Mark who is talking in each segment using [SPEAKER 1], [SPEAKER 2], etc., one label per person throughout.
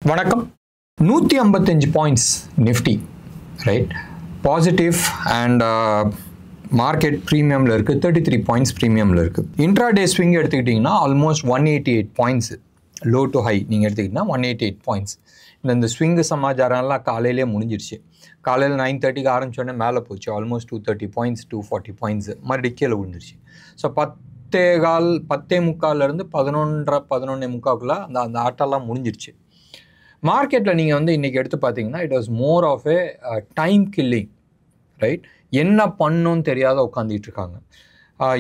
[SPEAKER 1] வணக்கம். 155 points Nifty, right? Positive and market ப்ரீமியமில் இருக்குது. 33 பாயிண்ட்ஸ் ப்ரீமியமில் இருக்குது. இன்ட்ராடே ஸ்விங் எடுத்துக்கிட்டிங்கன்னா almost 188 points. Low to high நீங்கள் எடுத்துக்கிட்டிங்கன்னா 188 பாயிண்ட்ஸ். இந்த ஸ்விங்கு சமாச்சாரம்லாம் காலையிலே முடிஞ்சிருச்சு. காலையில் 9:30க்கு ஆரம்பித்தோடனே மேலே போச்சு. ஆல்மோஸ்ட் 230 பாயிண்ட்ஸ், 240 பாயிண்ட்ஸு மறுபடியும் கீழே விழுந்துருச்சு. ஸோ 10:15 11:45 அந்த ஆட்டெல்லாம் முடிஞ்சிருச்சு. மார்க்கெட்டில் நீங்கள் இன்றைக்கி எடுத்து பார்த்தீங்கன்னா it was more of a time killing, right? என்ன பண்ணணும்னு தெரியாத உட்காந்துட்டு இருக்காங்க.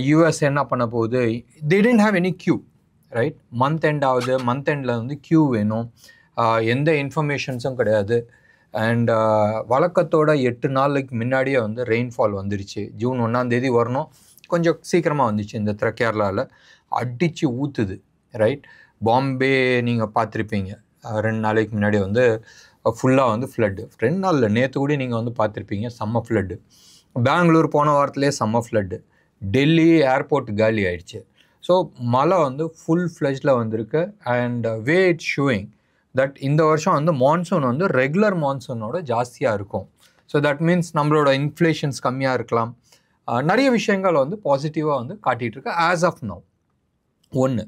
[SPEAKER 1] யூஎஸ் என்ன பண்ண போகுது, they didn't have any queue, right? Month end ஆகுது, மந்த் எண்டில் கியூ வேணும், எந்த இன்ஃபர்மேஷன்ஸும் கிடையாது. அண்ட் வழக்கத்தோட 8 நாளுக்கு முன்னாடியே ரெயின்ஃபால் வந்துருச்சு. ஜூன் 1 வரணும், கொஞ்சம் சீக்கிரமாக வந்துச்சு. இந்த கேரளாவில் அடித்து ஊற்றுது, ரைட்? பாம்பே நீங்கள் பார்த்துருப்பீங்க, 2 நாளைக்கு முன்னாடி ஃபுல்லாக ஃப்ளட்டு. 2 நாளில் நேற்று கூட நீங்கள் பார்த்துருப்பீங்க, செம்ம ஃப்ளட்டு. பெங்களூர் போன வாரத்துலேயே செம்ம ஃப்ளட்டு. டெல்லி ஏர்போர்ட் காலி ஆயிடுச்சு. ஸோ மழை ஃபுல் ஃப்ளெஜ்டில் வந்திருக்கு. And way it showing that இந்த வருஷம் மான்சூன் ரெகுலர் மான்சூனோட ஜாஸ்தியாக இருக்கும். ஸோ தட் மீன்ஸ் நம்மளோட இன்ஃப்ளேஷன்ஸ் கம்மியாக இருக்கலாம். நிறைய விஷயங்கள் பாசிட்டிவாக காட்டிகிட்டு இருக்கு ஆஸ் ஆஃப் நவ். ஒன்று,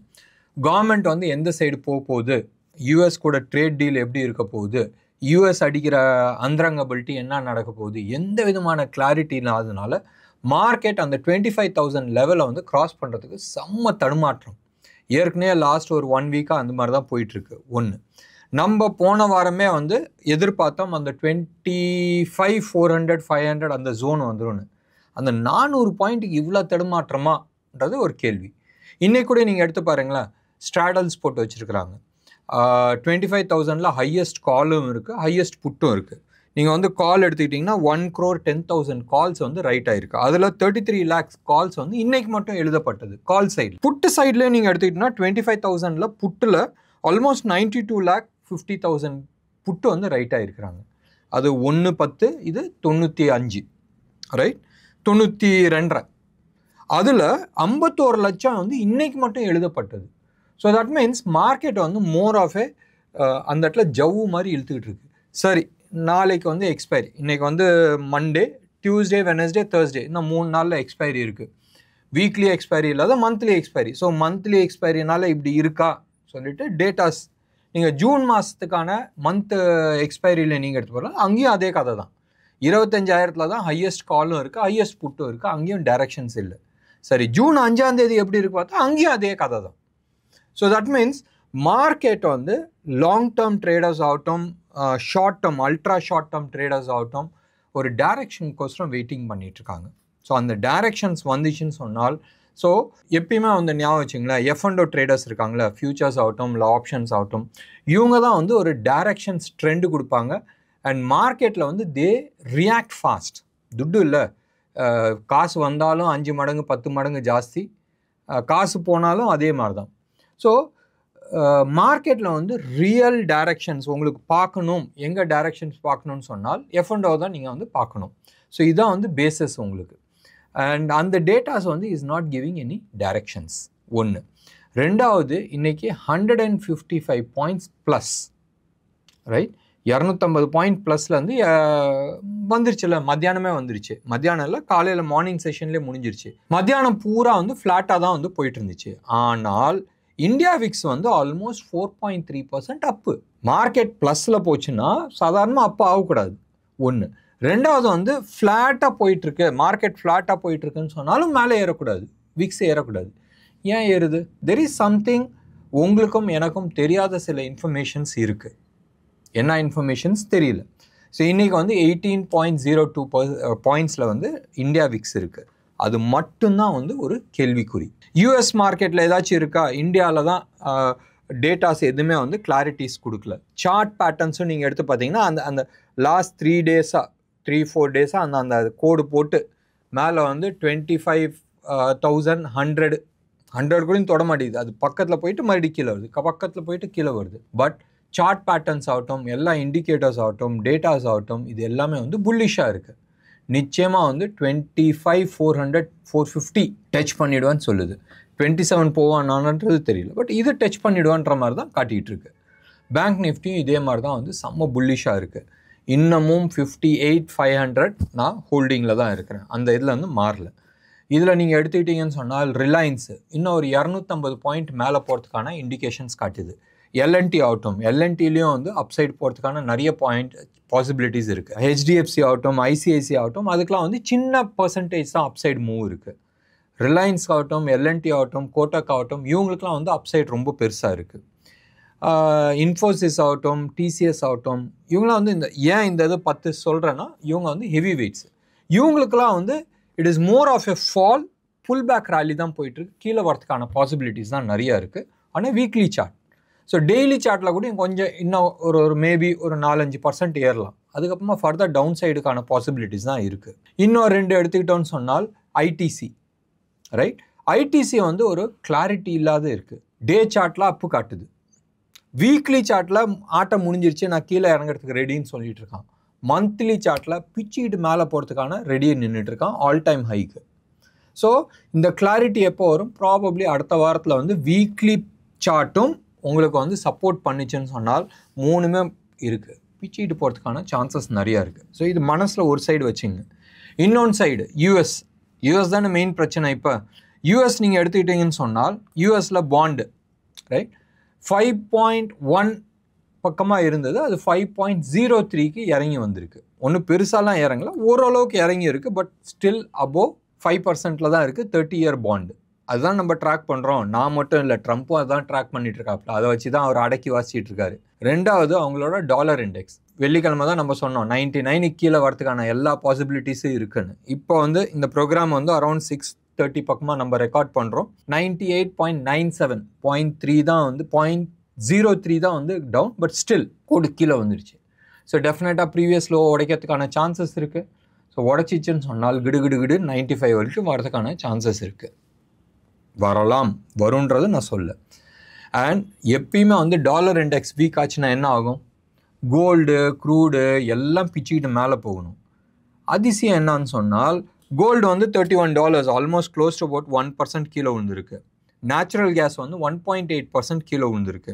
[SPEAKER 1] கவர்மெண்ட் எந்த சைடு போகுது, யூஎஸ் கூட ட்ரேட் டீல் எப்படி இருக்க போகுது, யூஎஸ் அடிக்கிற அந்தரங்கபிலிட்டி என்ன நடக்க போகுது, எந்த விதமான கிளாரிட்டி இல்லாததுனால மார்க்கெட் அந்த 25,000 லெவலை கிராஸ் பண்ணுறதுக்கு செம்ம தடுமாற்றம். ஏற்கனவே லாஸ்ட் ஒரு 1 வீக்காக அந்த மாதிரி தான் போயிட்டுருக்கு. ஒன்று, நம்ம போன வாரமே எதிர்பார்த்தோம் அந்த 25,400 500 அந்த ஜோன் வந்துடும். அந்த 400 பாயிண்ட்டுக்கு இவ்வளோ தடுமாற்றமான்றது ஒரு கேள்வி. இன்றைக்கு கூட நீங்கள் எடுத்து பாருங்களேன், ஸ்ட்ராடல்ஸ் போட்டு வச்சுருக்குறாங்க. 25,000ல் ஹையஸ்ட் காலும் இருக்குது, ஹையஸ்ட் புட்டும் இருக்குது. நீங்கள் கால் எடுத்துக்கிட்டிங்கன்னா 1,10,000 கால்ஸ் ரைட் ஆகிருக்கு. அதில் 33 lakhs கால்ஸ் இன்றைக்கி மட்டும் எழுதப்பட்டது கால் சைடு. புட்டு சைட்லேயே நீங்கள் எடுத்துக்கிட்டிங்கன்னா 25,000ல் புட்டில் ஆல்மோஸ்ட் 92,50,000 புட்டு ரைட் ஆகிருக்கிறாங்க. அது 110, இது 95, ரைட்? 92. அதில் 51 லட்சம் இன்றைக்கி மட்டும் எழுதப்பட்டது. So that means market more of a அந்த இடத்துல ஜவ்வு மாதிரி இழுத்துக்கிட்டு இருக்கு. சரி, நாளைக்கு எக்ஸ்பைரி. இன்றைக்கி மண்டே, டியூஸ்டே, வெனஸ்டே, தேர்ஸ்டே, இன்னும் 3 நாளில் எக்ஸ்பைரி இருக்குது. வீக்லி எக்ஸ்பைரி இல்லாத மந்த்லி எக்ஸ்பைரி. ஸோ மந்த்லி எக்ஸ்பைரினால இப்படி இருக்கா சொல்லிட்டு டேட்டாஸ் நீங்கள் ஜூன் மாதத்துக்கான மந்த் எக்ஸ்பைரியில் நீங்கள் எடுத்து போகலாம். அங்கேயும் அதே கதை தான். 25,000 தான் ஹையஸ்ட் காலும் இருக்குது, ஹையஸ்ட் புட்டும் இருக்குது. அங்கேயும் டைரக்ஷன்ஸ் இல்லை. சரி, ஜூன் 5 எப்படி இருக்கு பார்த்தா அங்கேயும் அதே கதை தான். So that means market long term traders ஆகட்டும், short term, ultra short term traders ஆகட்டும், ஒரு டைரக்ஷனுக்கோசரம் வெயிட்டிங் பண்ணிகிட்ருக்காங்க. ஸோ அந்த டைரக்ஷன்ஸ் வந்துச்சுன்னு சொன்னால், ஸோ எப்பயுமே ஞாபகம் வச்சுங்களேன், F&O ட்ரேடர்ஸ் இருக்காங்களே, ஃபியூச்சர்ஸ் ஆகட்டும், இல்லை ஆப்ஷன்ஸ் ஆகட்டும், இவங்க தான் ஒரு டைரக்ஷன்ஸ் ட்ரெண்டு கொடுப்பாங்க. அண்ட் மார்க்கெட்டில் தே ரியாக்ட் ஃபாஸ்ட். துட்டு இல்லை, காசு வந்தாலும் 5 மடங்கு 10 மடங்கு ஜாஸ்தி, காசு போனாலும் அதே மாதிரி தான். ஸோ மார்க்கெட்டில் ரியல் டைரக்ஷன்ஸ் உங்களுக்கு பார்க்கணும், எங்கே டைரக்ஷன்ஸ் பார்க்கணுன்னு சொன்னால் F&O தான் நீங்கள் பார்க்கணும். ஸோ இதுதான் பேசஸ் உங்களுக்கு. அண்ட் அந்த datas is not giving any directions. ஒன்று. ரெண்டாவது, இன்றைக்கி 155 பாயிண்ட்ஸ் ப்ளஸ், ரைட்? 250 பாயிண்ட் ப்ளஸ்லேருந்து வந்துருச்சுல்ல, மத்தியானமே வந்துருச்சு. மத்தியானம் இல்லை, காலையில் மார்னிங் செஷன்லேயே முடிஞ்சிருச்சு. மத்தியானம் பூரா ஃப்ளாட்டாக தான் போயிட்டு இருந்துச்சு. ஆனால் இந்தியா விக்ஸ் ஆல்மோஸ்ட் 4.3% அப்பு. மார்க்கெட் ப்ளஸில் போச்சுன்னா சாதாரணமாக அப்பு ஆகக்கூடாது. ஒன்று. ரெண்டாவது ஃப்ளாட்டாக போயிட்டுருக்கு, மார்க்கெட் ஃப்ளாட்டாக போயிட்டுருக்குன்னு சொன்னாலும் மேலே ஏறக்கூடாது, விக்ஸ் ஏறக்கூடாது. ஏன் ஏறுது? தெர் இஸ் சம்திங் உங்களுக்கும் எனக்கும் தெரியாத சில இன்ஃபர்மேஷன்ஸ் இருக்குது. என்ன இன்ஃபர்மேஷன்ஸ் தெரியல. ஸோ இன்றைக்கி 18.02 பாயிண்ட்ஸில் இந்தியா விக்ஸ் இருக்குது. அது மட்டும்தான் ஒரு கேள்விக்குறி. யூஎஸ் மார்க்கெட்டில் ஏதாச்சும் இருக்கா? இந்தியாவில் தான் டேட்டாஸ் எதுவுமே கிளாரிட்டிஸ் கொடுக்கல. சார்ட் பேட்டர்ன்ஸும் நீங்கள் எடுத்து பார்த்தீங்கன்னா அந்த லாஸ்ட் 3 டேஸாக 3-4 டேஸாக அந்த கோடு போட்டு மேலே 25,100 கூட தொட மாட்டேங்குது. அது பக்கத்தில் போயிட்டு மறுபடியும் கீழே வருது, பக்கத்தில் போயிட்டு கீழே வருது. பட் சார்ட் பேட்டர்ன்ஸ் ஆகட்டும், எல்லா இண்டிகேட்டர்ஸ் ஆகட்டும், டேட்டாஸ் ஆகட்டும், இது எல்லாமே புல்லிஷாக இருக்குது. நிச்சயமாக 25,400 450 டச் பண்ணிவிடுவான்னு சொல்லுது. 27 போவானான்றது தெரியல. பட் இது டச் பண்ணிவிடுவான்ற மாதிரி தான் காட்டிகிட்டு இருக்கு. பேங்க் நிஃப்டியும் இதே மாதிரி தான் வந்து செம்ம புல்லிஷாக இருக்குது. இன்னமும் 58,500 நான் ஹோல்டிங்கில் தான் இருக்கிறேன். அந்த இதில் வந்து மாறல. இதில் நீங்கள் எடுத்துக்கிட்டீங்கன்னு சொன்னால் ரிலையன்ஸு இன்னும் ஒரு 250 பாயிண்ட் மேலே போகிறதுக்கான இண்டிகேஷன்ஸ் காட்டுது. எல்என்டி ஆகட்டும், எல்என்டிலையும் வந்து அப்சைட் போகிறதுக்கான நிறைய பாசிபிலிட்டிஸ் இருக்குது. ஹெச்டிஎஃப்சி ஆகட்டும், ஐசிஐசி ஆகட்டும், அதுக்கெலாம் வந்து சின்ன பர்சன்டேஜ் தான் அப்சைட் மூவ் இருக்குது. ரிலையன்ஸ் ஆகட்டும், எல்என்டி ஆகட்டும், கோட்டக் ஆகட்டும், இவங்களுக்குலாம் வந்து அப்சைட் ரொம்ப பெருசாக இருக்குது. இன்ஃபோசிஸ் ஆகட்டும், டிசிஎஸ் ஆகட்டும், இவங்களாம் வந்து இந்த இது 10 சொல்கிறேன்னா இவங்க வந்து ஹெவி வெயிட்ஸ். இவங்களுக்குலாம் வந்து it is more of a fall, pull back rally தான் போயிட்டுருக்கு. கீழே வரதுக்கான பாசிபிலிட்டிஸ் தான் நிறையா இருக்குது. ஆனால் வீக்லி சார்ட், ஸோ டெய்லி சார்ட்டில் கூட கொஞ்சம் இன்னும் ஒரு மேபி ஒரு 4-5% ஏறலாம். அதுக்கப்புறமா ஃபர்தர் டவுன் சைடுக்கான பாசிபிலிட்டிஸ் தான் இருக்குது. இன்னும் 2 எடுத்துக்கிட்டோன்னு சொன்னால் ஐடிசி, ரைட்? ஐடிசி வந்து ஒரு கிளாரிட்டி இல்லாத இருக்குது. டே சார்ட்டில் அப்பு காட்டுது, வீக்லி சார்ட்டில் ஆட்டம் முடிஞ்சிருச்சு, நான் கீழே இறங்குறதுக்கு ரெடின்னு சொல்லிட்டு இருக்கான். மந்த்லி சார்ட்டில் பிச்சுக்கிட்டு மேலே போகிறதுக்கான ரெடியை நின்றுட்டுருக்கான் ஆல் டைம் ஹைக்கு. ஸோ இந்த கிளாரிட்டி எப்போ வரும்? ப்ராபப்ளி அடுத்த வாரத்தில் வந்து வீக்லி சார்ட்டும் உங்களுக்கு வந்து சப்போர்ட் பண்ணிச்சுன்னு சொன்னால் 3மே இருக்குது, பிச்சுக்கிட்டு போகிறதுக்கான சான்சஸ் நிறையா இருக்குது. ஸோ இது மனசில் ஒரு சைடு வச்சுங்க. இன்னொன்று சைடு யூஎஸ் தானே மெயின் பிரச்சனை. இப்போ யூஎஸ் நீங்கள் எடுத்துக்கிட்டீங்கன்னு சொன்னால் யூஎஸில் பாண்டு, ரைட், 5.1 பக்கமாக இருந்தது, அது 5.03க்கு இறங்கி வந்திருக்கு. ஒன்றும் பெருசாலாம் இறங்கல, ஓரளவுக்கு இறங்கி இருக்குது. பட் ஸ்டில் அபோவ் 5% தான் இருக்குது 30 இயர் பாண்டு. அதுதான் நம்ம ட்ராக் பண்ணுறோம். நான் மட்டும் இல்லை, ட்ரம்ப்பும் அதான் ட்ராக் பண்ணிட்டு இருக்காப்புல. அதை வச்சு தான் அவர் அடக்கி வாசிச்சுட்டு இருக்காரு. ரெண்டாவது அவங்களோட டாலர் இண்டெக்ஸ். வெள்ளிக்கிழமை தான் நம்ம சொன்னோம் 99க்கு கீழே வரதுக்கான எல்லா பாசிபிலிட்டிஸும் இருக்குன்னு. இப்போ வந்து இந்த ப்ரோக்ராம் வந்து அரௌண்ட் 6:30 பக்கமாக நம்ம ரெக்கார்ட் பண்ணுறோம். 98.97 0.3 தான் வந்து 0.03 தான் வந்து டவுன். பட் ஸ்டில் கோடு கீழே வந்துடுச்சு. ஸோ டெஃபினட்டாக ப்ரீவியஸ் லோ உடைக்கிறதுக்கான சான்சஸ் இருக்குது. ஸோ உடச்சிச்சுன்னு சொன்னால் கிடு 95 வரைக்கும் வரதுக்கான சான்சஸ் இருக்குது. வரலாம், வரும்ன்றது நான் சொல்ல. அண்ட் எப்பயுமே வந்து டாலர் இண்டெக்ஸ் வீக் ஆச்சுன்னா என்ன ஆகும்? கோல்டு, க்ரூடு எல்லாம் பிச்சுக்கிட்டு மேலே போகணும். அதிசயம் என்னன்னு சொன்னால் கோல்டு வந்து $31, ஆல்மோஸ்ட் க்ளோஸ் டு அபவுட் 1% கீழே விழுந்திருக்கு. நேச்சுரல் கேஸ் வந்து 1.8% கீழே விழுந்திருக்கு.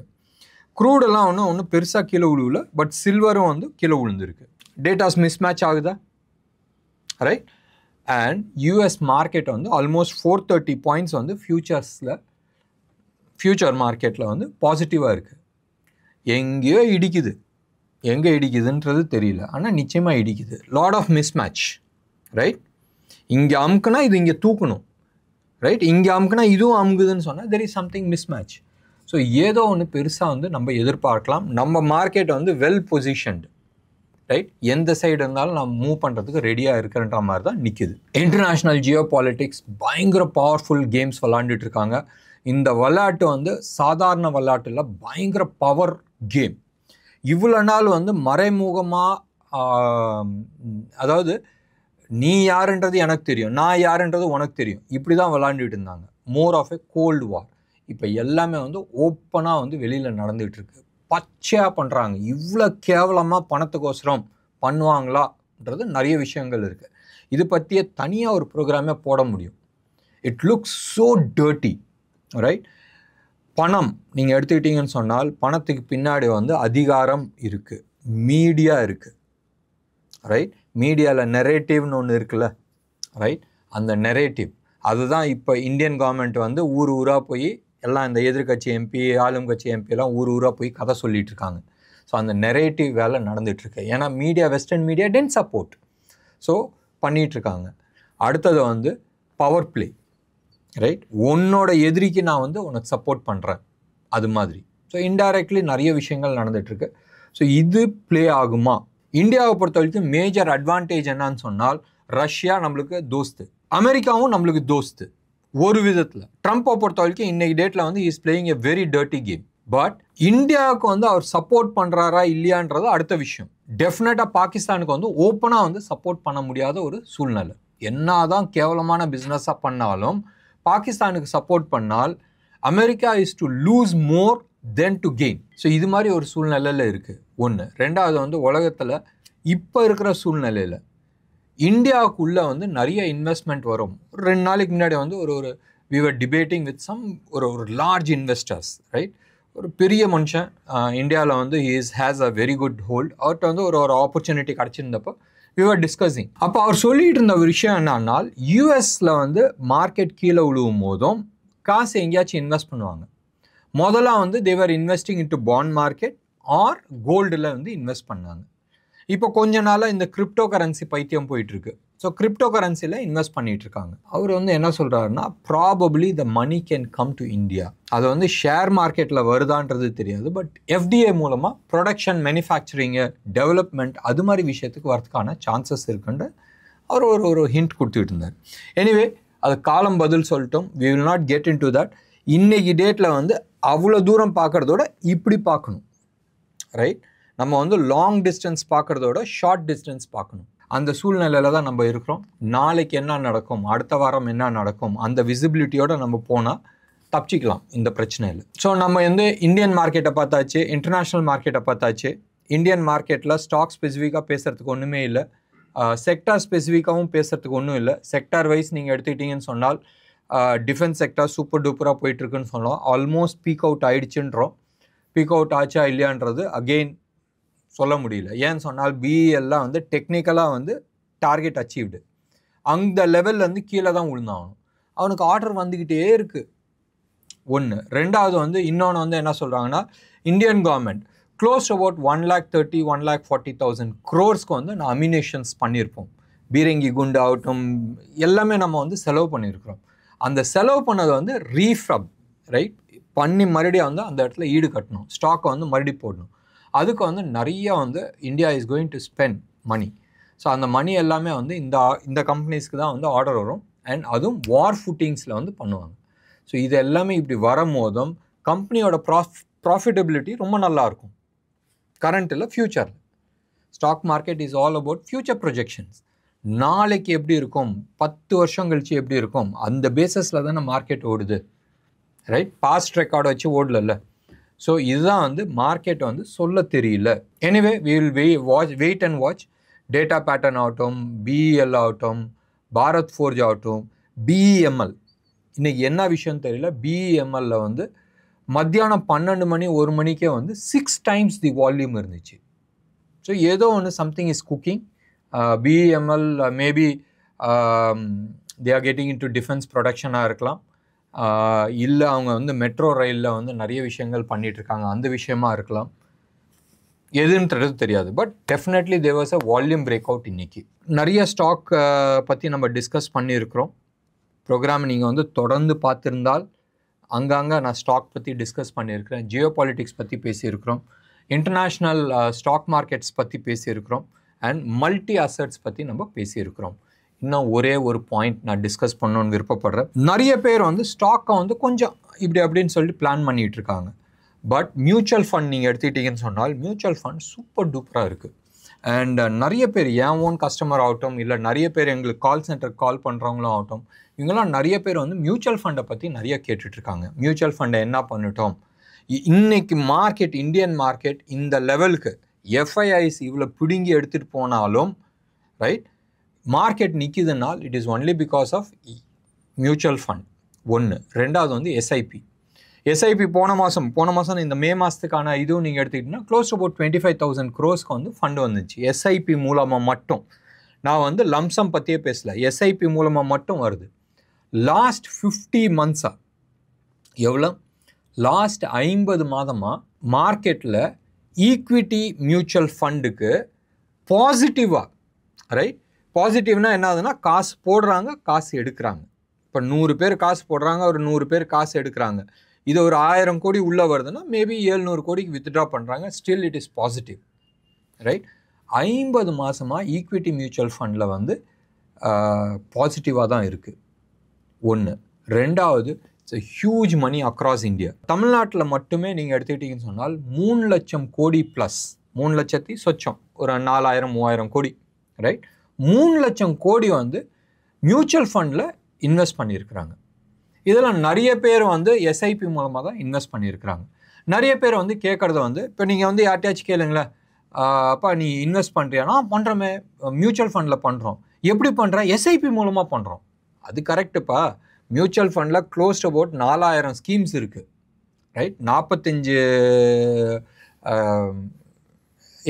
[SPEAKER 1] க்ரூடெல்லாம் ஒன்றும் பெருசாக கீழே விழுவல. பட் சில்வரும் வந்து கீழே விழுந்திருக்கு. டேட்டாஸ் மிஸ் மேட்ச் ஆகுதா, ரைட்? அண்ட் யூஎஸ் மார்க்கெட் வந்து ஆல்மோஸ்ட் 430 பாயிண்ட்ஸ் வந்து ஃபியூச்சர் மார்க்கெட்டில் வந்து பாசிட்டிவாக இருக்குது. எங்கேயோ இடிக்குது, எங்கே இடிக்குதுன்றது தெரியல, ஆனால் நிச்சயமாக இடிக்குது. Lot of mismatch, right? இங்கே அமுக்குனா இது இங்கே தூக்கணும், ரைட்? இங்கே அமுக்குனா இதுவும் அமுக்குதுன்னு சொன்னால் there is something miss match. So ஏதோ ஒன்று பெருசாக வந்து நம்ம எதிர்பார்க்கலாம். நம்ம மார்க்கெட் வந்து வெல் பொசிஷன்டு, ரைட்? எந்த சைடு இருந்தாலும் நம்ம மூவ் பண்ணுறதுக்கு ரெடியாக இருக்கிறன்ற மாதிரி தான் நிற்குது. இன்டர்நேஷ்னல் ஜியோ பாலிட்டிக்ஸ் பயங்கர பவர்ஃபுல் கேம்ஸ் விளாண்டுட்டு இருக்காங்க. இந்த விளையாட்டு வந்து சாதாரண விளையாட்டு இல்லை, பயங்கர பவர் கேம். இவ்வளோ நாள் வந்து மறைமுகமாக, அதாவது நீ யாருன்றது எனக்கு தெரியும், நான் யாருன்றது உனக்கு தெரியும், இப்படி தான் விளாண்டுட்டு இருந்தாங்க. More of a cold war. இப்போ எல்லாமே வந்து ஓப்பனாக வந்து வெளியில் நடந்துகிட்டு இருக்கு. பச்சையாக பண்ணுறாங்க. இவ்வளோ கேவலமாக பணத்துக்கோசரம் பண்ணுவாங்களான்றது நிறைய விஷயங்கள் இருக்குது. இது பற்றிய தனியாக ஒரு ப்ரோக்ராமே போட முடியும். It looks so dirty, right? பணம் நீங்கள் எடுத்துக்கிட்டீங்கன்னு சொன்னால் பணத்துக்கு பின்னாடி வந்து அதிகாரம் இருக்குது, மீடியா இருக்குது, ரைட்? மீடியாவில் நெரேட்டிவ்னு ஒன்று இருக்குல்ல, ரைட்? அந்த நெரேட்டிவ் அதுதான் இப்போ இந்தியன் கவர்மெண்ட் வந்து ஊராக போய் எல்லாம் இந்த எதிர்கட்சி எம்பி, ஆளும் கட்சி எம்பியெல்லாம் ஊராக போய் கதை சொல்லிகிட்டு இருக்காங்க. ஸோ அந்த நெரேட்டிவ் வேலை நடந்துகிட்ருக்கு. ஏன்னா media, western media tend support, so பண்ணிகிட்ருக்காங்க. அடுத்தது வந்து பவர் பிளே, ரைட்? உன்னோட எதிரிக்கு நான் வந்து உனக்கு சப்போர்ட் பண்ணுறேன், அது மாதிரி. ஸோ இன்டைரக்ட்லி நிறைய விஷயங்கள் நடந்துகிட்ருக்கு. ஸோ இது ப்ளே ஆகுமா? இந்தியாவை பொறுத்த வரைக்கும் மேஜர் அட்வான்டேஜ் என்னன்னு சொன்னால் ரஷ்யா நம்மளுக்கு தோஸ்து, அமெரிக்காவும் நம்மளுக்கு தோஸ்து ஒரு விதத்தில். ட்ரம்ப்பை பொறுத்த வரைக்கும் இன்னைக்கு டேட்டில் வந்து is playing a very dirty game. But இந்தியாவுக்கு வந்து அவர் சப்போர்ட் பண்ணுறாரா இல்லையான்றது அடுத்த விஷயம். டெஃபினட்டாக பாகிஸ்தானுக்கு வந்து ஓப்பனாக வந்து சப்போர்ட் பண்ண முடியாத ஒரு சூழ்நிலை. என்னதான் கேவலமான பிஸ்னஸாக பண்ணாலும் பாகிஸ்தானுக்கு சப்போர்ட் பண்ணால் America is to lose more then to gain. So இது மாதிரி ஒரு சூழ்நிலையில் இருக்குது ஒன்று. ரெண்டாவது வந்து உலகத்தில் இப்போ இருக்கிற சூழ்நிலையில் இந்தியாவுக்குள்ளே வந்து நிறைய இன்வெஸ்ட்மெண்ட் வரும். ஒரு 2 நாளைக்கு முன்னாடி வந்து we were debating with some ஒரு லார்ஜ் இன்வெஸ்டர்ஸ், ரைட்? ஒரு பெரிய மனுஷன் இந்தியாவில் வந்து has a very good hold. அவர்கிட்ட வந்து ஒரு ஆப்பர்ச்சுனிட்டி கிடச்சிருந்தப்போ we were discussing. அப்போ அவர் சொல்லிட்டு இருந்த ஒரு விஷயம் என்னன்னா, யூஎஸில் வந்து மார்க்கெட் கீழே விழுவும் போதும் காசு எங்கேயாச்சும் இன்வெஸ்ட் பண்ணுவாங்க. முதல்ல வந்து they're investing into bond market or கோல்டில் வந்து இன்வெஸ்ட் பண்ணாங்க. இப்போ கொஞ்ச நாளாக இந்த கிரிப்டோ கரன்சி பைத்தியம் போயிட்டுருக்கு. ஸோ கிரிப்டோ கரன்சியில் இன்வெஸ்ட் பண்ணிட்டு இருக்காங்க. அவர் வந்து என்ன சொல்கிறாருன்னா, probably the money can come to India. அது வந்து ஷேர் மார்க்கெட்டில் வருதான்றது தெரியாது, பட் எஃப்டிஏ மூலமாக ப்ரொடக்ஷன், மேனுஃபேக்சரிங்கு, டெவலப்மெண்ட் அது மாதிரி விஷயத்துக்கு வரதுக்கான சான்சஸ் இருக்குன்னு அவர் ஒரு ஹிண்ட் கொடுத்துட்டு இருந்தார். எனிவே அது காலம் பதில் சொல்லிட்டோம். We will not get into that. இன்னைக்கு டேட்டில் வந்து அவ்வளோ தூரம் பார்க்குறதோட இப்படி பார்க்கணும், ரைட்? நம்ம வந்து லாங் டிஸ்டன்ஸ் பார்க்குறதோட ஷார்ட் டிஸ்டன்ஸ் பார்க்கணும். அந்த சூழ்நிலையில் தான் நம்ம இருக்கிறோம். நாளைக்கு என்ன நடக்கும், அடுத்த வாரம் என்ன நடக்கும், அந்த விசிபிலிட்டியோடு நம்ம போனால் தப்பிச்சிக்கலாம் இந்த பிரச்சனையில். ஸோ நம்ம வந்து இந்தியன் மார்க்கெட்டை பார்த்தாச்சு, இன்டர்நேஷ்னல் மார்க்கெட்டை பார்த்தாச்சு. இந்தியன் மார்க்கெட்டில் ஸ்டாக் ஸ்பெசிஃபிக்காக பேசுகிறதுக்கு ஒன்றுமே இல்லை, செக்டார் ஸ்பெசிஃபிக்காகவும் பேசுகிறதுக்கு ஒன்றும் இல்லை. செக்டார் வைஸ் நீங்கள் எடுத்துக்கிட்டிங்கன்னு சொன்னால் டிஃபென்ஸ் செக்டார் சூப்பர் டூப்பராக போயிட்டுருக்குன்னு சொல்லலாம். ஆல்மோஸ்ட் பீக் அவுட் ஆகிடுச்சுன்றோம். பீக் அவுட் ஆச்சா இல்லையான்றது அகெயின் சொல்ல முடியல. ஏன்னு சொன்னால் பிஇஎல்லாம் வந்து டெக்னிக்கலாக வந்து டார்கெட் அச்சீவ்டு. அந்த லெவல்லேருந்து கீழே தான் விழுந்தாகணும். அவனுக்கு ஆர்டர் வந்துக்கிட்டே இருக்குது. ஒன்று. ரெண்டாவது வந்து இன்னொன்று வந்து என்ன சொல்கிறாங்கன்னா, Indian government close about 1,30,000 1,40,000 crores வந்து நான் அமினேஷன்ஸ் பண்ணியிருப்போம். பீரங்கி குண்டு ஆகட்டும் எல்லாமே நம்ம வந்து செலவு பண்ணியிருக்கிறோம். அந்த செலவு பண்ணதை வந்து ரீஃப்ரப், ரைட், பண்ணி மறுபடியும் வந்து அந்த இடத்துல ஈடு கட்டணும், ஸ்டாக்கை வந்து மறுபடியும் போடணும். அதுக்கு வந்து நிறைய வந்து India is going to spend money. So அந்த மணி எல்லாமே வந்து இந்த கம்பெனிஸ்க்கு தான் வந்து ஆர்டர் வரும். அண்ட் அதுவும் வார் ஃபுட்டிங்ஸில் வந்து பண்ணுவாங்க. ஸோ இது எல்லாமே இப்படி வரும்போதும் கம்பெனியோட ப்ராஃபிட்டபிலிட்டி ரொம்ப நல்லாயிருக்கும். கரண்ட்டில், ஃப்யூச்சரில் stock market is all about future projections. நாளைக்கு எப்படி இருக்கும், 10 வருஷம் கழிச்சு எப்படி இருக்கும், அந்த பேஸஸில் தானே மார்க்கெட் ஓடுது, ரைட்? பாஸ்ட் ரெக்கார்டை வச்சு ஓடல. ஸோ இதுதான் வந்து மார்க்கெட் வந்து சொல்ல தெரியல. Anyway we will wait and watch. Data pattern ஆகட்டும், பிஇஎல் ஆகட்டும், பாரத் ஃபோர்ஜ் ஆகட்டும், பிஇஎம்எல் இன்றைக்கி என்ன விஷயம் தெரியல. பிஇஎம்எல்ல வந்து மத்தியானம் 12 மணி 1 மணிக்கே வந்து 6 times தி வால்யூம் இருந்துச்சு. ஸோ ஏதோ ஒன்று something is cooking. BEML maybe they are getting into defence ப்ரொடக்ஷனாக இருக்கலாம், இல்லை அவங்க வந்து மெட்ரோ ரயிலில் வந்து நிறைய விஷயங்கள் பண்ணிகிட்ருக்காங்க, அந்த விஷயமா இருக்கலாம், எதுன்றது தெரியாது. But definitely there was a volume break out. இன்றைக்கி நிறைய ஸ்டாக் பற்றி நம்ம டிஸ்கஸ் பண்ணியிருக்கிறோம். ப்ரோக்ராம் நீங்கள் வந்து தொடர்ந்து பார்த்துருந்தால் அங்கங்கே நான் ஸ்டாக் பற்றி டிஸ்கஸ் பண்ணியிருக்கிறேன், ஜியோ பாலிட்டிக்ஸ் பற்றி பேசியிருக்கிறோம், இன்டர்நேஷ்னல் ஸ்டாக் மார்க்கெட்ஸ் பற்றி பேசியிருக்கிறோம், அண்ட் மல்டி அசட்ஸ் பற்றி நம்ம பேசியிருக்கிறோம். இன்னும் ஒரே ஒரு பாயிண்ட் நான் டிஸ்கஸ் பண்ணணுன்னு விருப்பப்படுறேன். நிறைய பேர் வந்து ஸ்டாக்கை வந்து கொஞ்சம் இப்படி அப்படின்னு சொல்லிட்டு பிளான் பண்ணிகிட்டு இருக்காங்க. பட் மியூச்சுவல் ஃபண்ட் நீங்கள் எடுத்துக்கிட்டிங்கன்னு சொன்னால் மியூச்சுவல் ஃபண்ட் சூப்பர் டூப்பராக இருக்குது. அண்ட் நிறைய பேர் என் ஓன் கஸ்டமர் ஆகட்டும், இல்லை நிறைய பேர் எங்களுக்கு கால் சென்டருக்கு கால் பண்ணுறவங்களும் ஆகட்டும், இவங்கெல்லாம் நிறைய பேர் வந்து மியூச்சுவல் ஃபண்டை பற்றி நிறைய கேட்டுட்ருக்காங்க. மியூச்சுவல் ஃபண்டை என்ன பண்ணிட்டோம், இன்னைக்கு மார்க்கெட், இந்தியன் மார்க்கெட் இந்த லெவலுக்கு எஃப்ஐஐஸ் இவ்வளோ பிடுங்கி எடுத்துகிட்டு போனாலும், ரைட், மார்க்கெட் நிற்கிதுனால் it is only because of mutual fund. ஒன்று. ரெண்டாவது வந்து எஸ்ஐபி போன மாதம் இந்த மே மாதத்துக்கான இதுவும் நீங்கள் எடுத்துக்கிட்டிங்கன்னா க்ளோஸ் அபவுட் 25,000 crores வந்து ஃபண்டு வந்துச்சு எஸ்ஐபி மூலமாக மட்டும். நான் வந்து லம்சம் பற்றியே பேசல, எஸ்ஐபி மூலமாக மட்டும் வருது. லாஸ்ட் 50 months எவ்வளோ, லாஸ்ட் 50 மாதமாக மார்க்கெட்டில் ஈக்விட்டி மியூச்சுவல் ஃபண்டுக்கு பாசிட்டிவாக, ரைட், பாசிட்டிவ்னா என்ன ஆகுதுன்னா, காசு போடுறாங்க, காசு எடுக்கிறாங்க. இப்போ 100 பேர் காசு போடுறாங்க, ஒரு 100 பேர் காசு எடுக்கிறாங்க. இது ஒரு 1000 கோடி உள்ளே வருதுன்னா மேபி 700 கோடிக்கு வித்ட்ரா பண்ணுறாங்க. Still it is positive, right? 50 மாதமாக ஈக்விட்டி மியூச்சுவல் ஃபண்டில் வந்து பாசிட்டிவாக தான் இருக்குது. ஒன்று. ரெண்டாவது, it's a huge money across India. தமிழ்நாட்டில் மட்டுமே நீங்கள் எடுத்துக்கிட்டிங்கன்னு சொன்னால் 3 லட்சம் கோடி ப்ளஸ், 3 லட்சத்தி சொச்சம், ஒரு 4000-3000 கோடி, ரைட்? 3 லட்சம் கோடி வந்து மியூச்சுவல் ஃபண்டில் இன்வெஸ்ட் பண்ணியிருக்கிறாங்க. இதில் நிறைய பேர் வந்து எஸ்ஐபி மூலமாக தான் இன்வெஸ்ட் பண்ணியிருக்கிறாங்க. நிறைய பேர் வந்து கேட்குறத வந்து, இப்போ நீங்கள் வந்து யார்ட்டையாச்சும் கேளுங்களேன், அப்பா நீ இன்வெஸ்ட் பண்ணுறியானா? பண்ணுறோமே, மியூச்சுவல் ஃபண்டில் பண்ணுறோம். எப்படி பண்ணுற? எஸ்ஐபி மூலமாக பண்ணுறோம். அது கரெக்டுப்பா. மியூச்சுவல் ஃபண்டில் க்ளோஸ்ட் அபவுட் 4000 ஸ்கீம்ஸ் இருக்குது, ரைட்? 45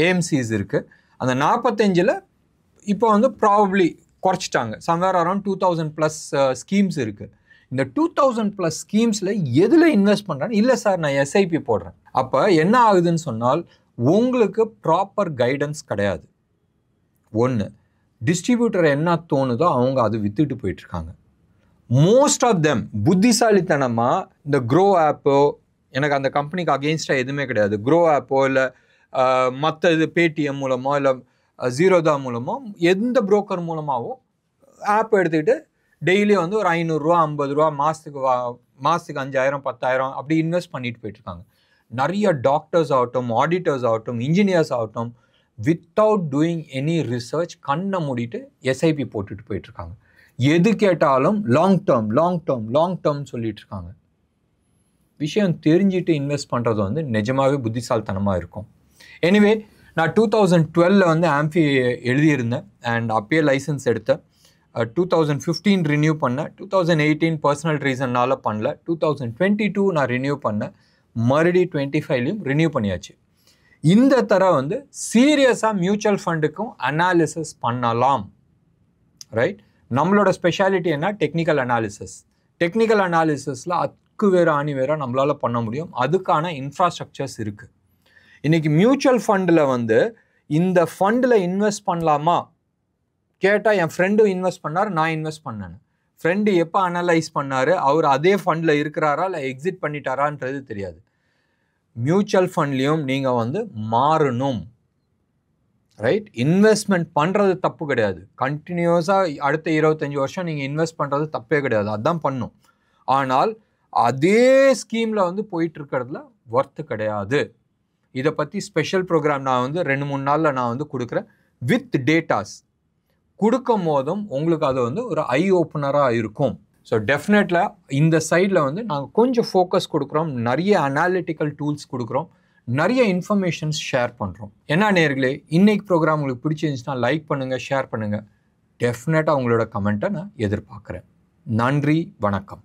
[SPEAKER 1] ஏஎம்சிஸ் இருக்குது. அந்த 45ல் இப்போ வந்து ப்ராபப்ளி குறைச்சிட்டாங்க. சம்வேர் அரௌண்ட் 2000+ ஸ்கீம்ஸ் இருக்குது. இந்த 2000+ ஸ்கீம்ஸில் எதில் இன்வெஸ்ட் பண்ணுறேன்னு, இல்லை சார் நான் எஸ்ஐபி போடுறேன். அப்போ என்ன ஆகுதுன்னு சொன்னால் உங்களுக்கு ப்ராப்பர் கைடன்ஸ் கிடையாது. ஒன்று, டிஸ்ட்ரிபியூட்டர் என்ன தோணுதோ அவங்க அது வித்துட்டு போயிட்டுருக்காங்க. மோஸ்ட் ஆஃப் தெம் புத்திசாலித்தனமாக இந்த க்ரோ ஆப்போ, எனக்கு அந்த கம்பெனிக்கு அகெயின்ஸ்டாக எதுவுமே கிடையாது, க்ரோ ஆப்போ இல்லை மற்ற இது பேடிஎம் மூலமோ இல்லை ஜீரோதா மூலமோ எந்த புரோக்கர் மூலமாகவோ ஆப் எடுத்துக்கிட்டு டெய்லி வந்து ஒரு 500 ரூபா 50 ரூபா மாதத்துக்கு 5000 10,000 அப்படி இன்வெஸ்ட் பண்ணிட்டு போயிட்டுருக்காங்க. நிறைய டாக்டர்ஸ் ஆகட்டும், ஆடிட்டர்ஸ் ஆகட்டும், இன்ஜினியர்ஸ் ஆகட்டும், வித்தவுட் டூயிங் எனி ரிசர்ச் கண்ணை மூடிட்டு எஸ்ஐபி போட்டுட்டு போயிட்டுருக்காங்க. எது கேட்டாலும் லாங் டேர்ம் சொல்லிட்டு இருக்காங்க. விஷயம் தெரிஞ்சுட்டு இன்வெஸ்ட் பண்ணுறது வந்து நிஜமாகவே புத்திசாலித்தனமாக இருக்கும். எனிவே, நான் 2012 வந்து ஆம்ஃபி எழுதியிருந்தேன் அண்ட் அப்பயே லைசன்ஸ் எடுத்தேன். 2015 ரினியூ பண்ணேன். 2018 பர்சனல் ரீசன்னால் பண்ணல. 2022 நான் ரினியூ பண்ணேன். மறுபடியும் 25லையும் ரினியூ பண்ணியாச்சு. இந்த தடவை வந்து சீரியஸாக மியூச்சுவல் ஃபண்டுக்கும் அனாலிசிஸ் பண்ணலாம். ரைட்? நம்மளோட ஸ்பெஷாலிட்டி என்ன? Technical analysis. டெக்னிக்கல் அனாலிசிஸில் அக்கு வேறு ஆணி வேற நம்மளால் பண்ண முடியும். அதுக்கான இன்ஃப்ராஸ்ட்ரக்சர்ஸ் இருக்குது. இன்றைக்கி மியூச்சுவல் ஃபண்டில் வந்து இந்த ஃபண்டில் இன்வெஸ்ட் பண்ணலாமா கேட்டால், என் ஃப்ரெண்டும் இன்வெஸ்ட் பண்ணார், நான் இன்வெஸ்ட் பண்ணேன். ஃப்ரெண்டு எப்போ அனலைஸ் பண்ணார், அவர் அதே ஃபண்டில் இருக்கிறாரா இல்லை எக்ஸிட் பண்ணிட்டாரான்றது தெரியாது. மியூச்சுவல் ஃபண்ட்லேயும் நீங்கள் வந்து மாறணும். ரைட்? இன்வெஸ்ட்மெண்ட் பண்ணுறது தப்பு கிடையாது. கண்டினியூஸாக அடுத்த 25 வருஷம் நீங்கள் இன்வெஸ்ட் பண்ணுறது தப்பே கிடையாது, அதுதான் பண்ணும். ஆனால் அதே ஸ்கீமில் வந்து போயிட்டுருக்கிறதுல ஒர்த்து கிடையாது. இதை பற்றி ஸ்பெஷல் ப்ரோக்ராம் நான் வந்து 2-3 நாளில் நான் வந்து கொடுக்குறேன். வித் டேட்டாஸ் கொடுக்கும் போதும் உங்களுக்கு அது வந்து ஒரு ஐ ஓப்பனராக இருக்கும். ஸோ டெஃபினெட்லாக இந்த சைடில் வந்து நாங்கள் கொஞ்சம் ஃபோக்கஸ் கொடுக்குறோம், நிறைய அனாலிட்டிக்கல் டூல்ஸ் கொடுக்குறோம், நிறைய இன்ஃபர்மேஷன்ஸ் ஷேர் பண்ணுறோம். என்ன நேயர்களே, இன்னைக்கு ப்ரோக்ராம் உங்களுக்கு பிடிச்சிருந்துச்சுன்னா லைக் பண்ணுங்கள், ஷேர் பண்ணுங்கள். டெஃபினட்டாக உங்களோட கமெண்ட்டை நான் எதிர்பார்க்குறேன். நன்றி, வணக்கம்.